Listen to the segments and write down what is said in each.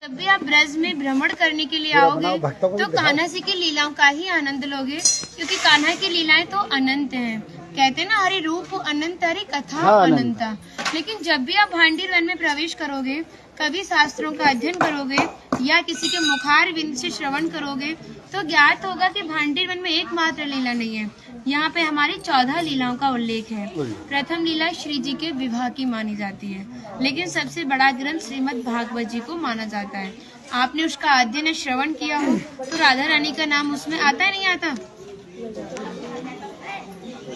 जब भी आप ब्रज में भ्रमण करने के लिए आओगे तो कान्हा जी की लीलाओं का ही आनंद लोगे, क्योंकि कान्हा की लीलाएं तो अनंत हैं। कहते हैं ना, हरि रूप अनंत हरि कथा अनंता। लेकिन जब भी आप भांडीर वन में प्रवेश करोगे, कभी शास्त्रों का अध्ययन करोगे या किसी के मुखार विंद से श्रवण करोगे तो ज्ञात होगा कि भांडीर वन में एकमात्र लीला नहीं है, यहाँ पे हमारी 14 लीलाओं का उल्लेख है। प्रथम लीला श्री जी के विवाह की मानी जाती है, लेकिन सबसे बड़ा ग्रंथ श्रीमद् भागवत जी को माना जाता है। आपने उसका अध्ययन श्रवण किया हो तो राधा रानी का नाम उसमें आता है, नहीं आता?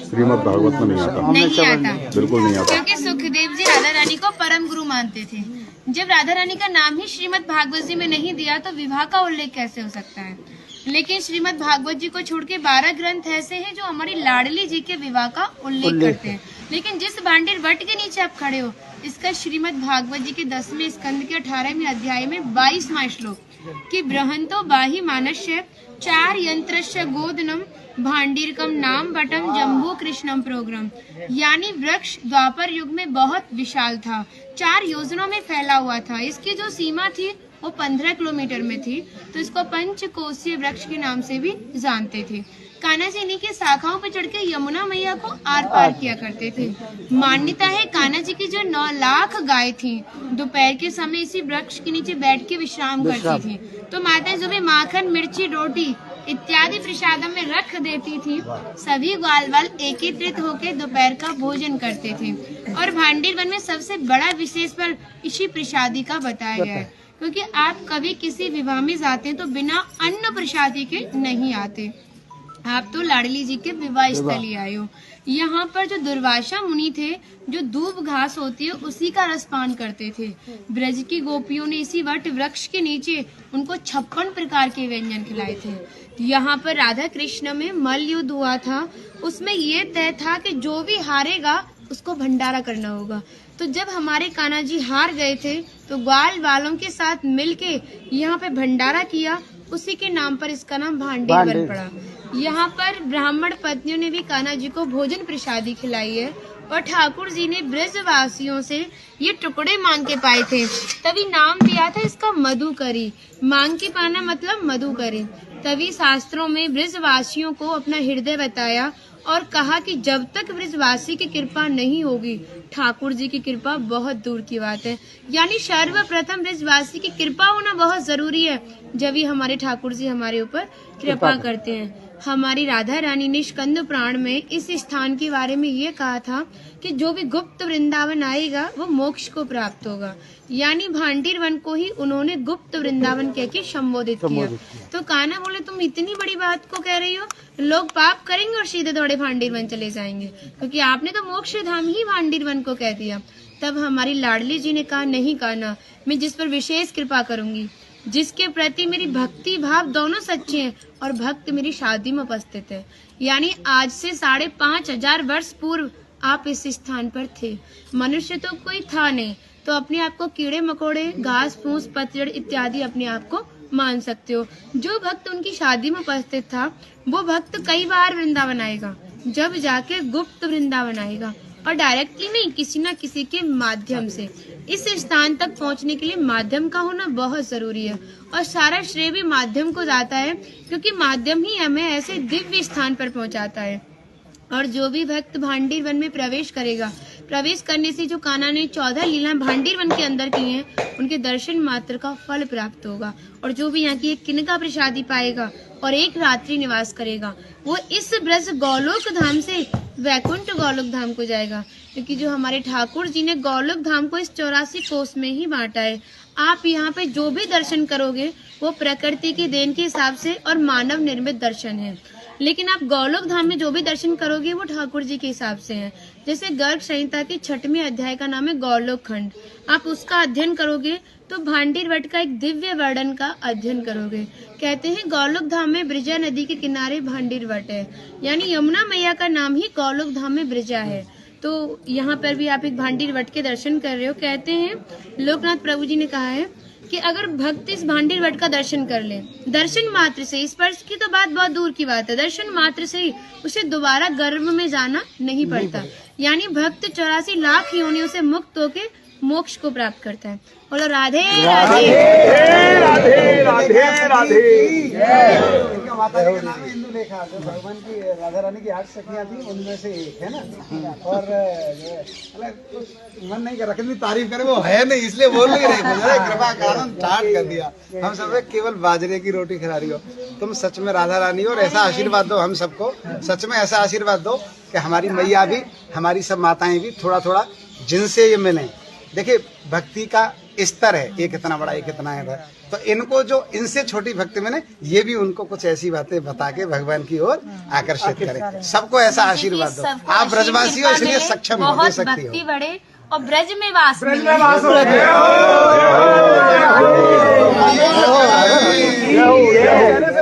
श्रीमद् भागवत में नहीं आता, बिल्कुल नहीं आता, क्योंकि सुखदेव जी राधा रानी को परम गुरु मानते थे। जब राधा रानी का नाम ही श्रीमद् भागवत जी में नहीं दिया तो विवाह का उल्लेख कैसे हो सकता है? लेकिन श्रीमद् भागवत जी को छोड़ के 12 ग्रंथ ऐसे हैं जो हमारी लाडली जी के विवाह का उल्लेख करते हैं। लेकिन जिस भांडीर वट के नीचे आप खड़े हो, इसका श्रीमद् भागवत जी के 10वें स्कंद के 18वें अध्याय में 22वां श्लोक कि बृहंतो बाहि मानस्य 4 यंत्रस्य गोदनम भांडीरकम नाम बटम जम्बू कृष्णम प्रोग्राम, यानी वृक्ष द्वापर युग में बहुत विशाल था, 4 योजनों में फैला हुआ था। इसकी जो सीमा थी वो 15 किलोमीटर में थी, तो इसको पंचकोशीय वृक्ष के नाम से भी जानते थे। कान्हा जी इन्हीं की शाखाओं पर चढ़ के यमुना मैया को आर पार किया करते थे। मान्यता है कान्हा जी की जो 9 लाख गाय थी, दोपहर के समय इसी वृक्ष के नीचे बैठ के विश्राम करती थी। तो माताएं जो भी माखन, मिर्ची, रोटी इत्यादि प्रसादम में रख देती थी, सभी ग्वाल वाल एकत्रित होकर दोपहर का भोजन करते थे। और भांडीर वन में सबसे बड़ा विशेष पर इसी प्रसादी का बताया गया है, क्योंकि आप कभी किसी विवाह में जाते हैं तो बिना अन्न प्रसादी के नहीं आते। आप तो लाडली जी के विवाह स्थली आए हो। यहाँ पर जो दुर्वासा मुनि थे, जो दूब घास होती है उसी का रसपान करते थे। ब्रज की गोपियों ने इसी वट वृक्ष के नीचे उनको 56 प्रकार के व्यंजन खिलाए थे। यहाँ पर राधा कृष्ण में मल्ल युद्ध हुआ था, उसमें ये तय था कि जो भी हारेगा उसको भंडारा करना होगा। तो जब हमारे कान्हा जी हार गए थे तो ग्वाल वालों के साथ मिलके यहाँ पे भंडारा किया, उसी के नाम पर इसका नाम भांडीर वन पड़ा। यहाँ पर ब्राह्मण पत्नियों ने भी कान्हा जी को भोजन प्रसादी खिलाई है, और ठाकुर जी ने ब्रजवासियों से ये टुकड़े मांग के पाए थे, तभी नाम दिया था इसका मधुकरी। मांग के पाना मतलब मधुकरी। तभी शास्त्रों में ब्रजवासियों को अपना हृदय बताया और कहा कि जब तक ब्रजवासी की कृपा नहीं होगी, ठाकुर जी की कृपा बहुत दूर की बात है। यानी सर्वप्रथम ब्रजवासी की कृपा होना बहुत जरूरी है, जब ही हमारे ठाकुर जी हमारे ऊपर कृपा करते हैं। हमारी राधा रानी ने स्कंद पुराण में इस स्थान के बारे में ये कहा था कि जो भी गुप्त वृंदावन आएगा वो मोक्ष को प्राप्त होगा। यानी भांडीर वन को ही उन्होंने गुप्त वृंदावन कह के संबोधित किया। तो कान्हा बोले, तुम इतनी बड़ी बात को कह रही हो, लोग पाप करेंगे और सीधे दौड़े भांडीर वन चले जाएंगे, क्योंकि आपने तो मोक्ष धाम ही भांडीर वन को कह दिया। तब हमारी लाडली जी ने कहा, नहीं कान्हा, मैं जिस पर विशेष कृपा करूंगी, जिसके प्रति मेरी भक्ति भाव दोनों सच्चे हैं और भक्त मेरी शादी में उपस्थित है। यानी आज से 5,500 वर्ष पूर्व आप इस स्थान पर थे। मनुष्य तो कोई था नहीं, तो अपने आप को कीड़े मकोड़े, घास फूस, पतझड़ इत्यादि अपने आप को मान सकते हो। जो भक्त उनकी शादी में उपस्थित था, वो भक्त कई बार वृंदावन आएगा, जब जाके गुप्त वृंदावन आएगा, और डायरेक्टली नहीं, किसी न किसी के माध्यम से। इस स्थान तक पहुंचने के लिए माध्यम का होना बहुत जरूरी है, और सारा श्रेय भी माध्यम को जाता है, क्योंकि माध्यम ही हमें ऐसे दिव्य स्थान पर पहुंचाता है। और जो भी भक्त भांडीर वन में प्रवेश करेगा, प्रवेश करने से जो कान्हा ने 14 लीला भांडीर वन के अंदर की हैं, उनके दर्शन मात्र का फल प्राप्त होगा। और जो भी यहाँ की एक किनका प्रसादी पाएगा और एक रात्रि निवास करेगा, वो इस ब्रज गौलोक धाम से वैकुंठ गौलोक धाम को जाएगा, क्योंकि जो हमारे ठाकुर जी ने गौलोक धाम को इस 84 कोस में ही बांटा है। आप यहाँ पे जो भी दर्शन करोगे वो प्रकृति की देन के हिसाब से और मानव निर्मित दर्शन है, लेकिन आप गौलोक धाम में जो भी दर्शन करोगे वो ठाकुर जी के हिसाब से है। जैसे गर्ग संहिता के 6वें अध्याय का नाम है गौलोक खंड, आप उसका अध्ययन करोगे तो भांडीर वट का एक दिव्य वर्णन का अध्ययन करोगे। कहते हैं गौलोक धाम में ब्रिजा नदी के किनारे भांडीर वट है, यानी यमुना मैया का नाम ही गौलोक धाम में ब्रिजा है। तो यहाँ पर भी आप एक भांडीर वट के दर्शन कर रहे हो। कहते हैं लोकनाथ प्रभु जी ने कहा है कि अगर भक्त इस भांडीर वट का दर्शन कर ले, दर्शन मात्र से, स्पर्श की तो बात बहुत दूर की बात है, दर्शन मात्र से ही उसे दोबारा गर्भ में जाना नहीं पड़ता। यानी भक्त 84 लाख योनियों से मुक्त होके मोक्ष को प्राप्त करता है। बोलो राधे राधे। राधे। इनका माता जी का नाम है इंदुलेखा, जो भगवान की राधा रानी की 8 सखियां थी उनमें से एक है ना। और मन नहीं कर रहा कितनी तारीफ करे, वो है नहीं इसलिए बोल नहीं रहे, कृपा कारण स्टार्ट कर दिया। हम सब केवल बाजरे की रोटी खिला रही हो तुम, सच में राधा रानी हो। और ऐसा आशीर्वाद दो हम सबको, सच में ऐसा आशीर्वाद दो कि हमारी मैया भी, हमारी सब माताएं भी थोड़ा थोड़ा जिनसे ये मिलें। देखिए भक्ति का स्तर है, एक इतना बड़ा एक इतना है, तो इनको जो इनसे छोटी भक्ति में ये भी उनको कुछ ऐसी बातें बता के भगवान की ओर आकर्षित करें। सबको ऐसा आशीर्वाद दो। आप ब्रजवासी हो इसलिए सक्षम हो, दे सकती हो। भक्ति बढ़े और ब्रज में वास हो।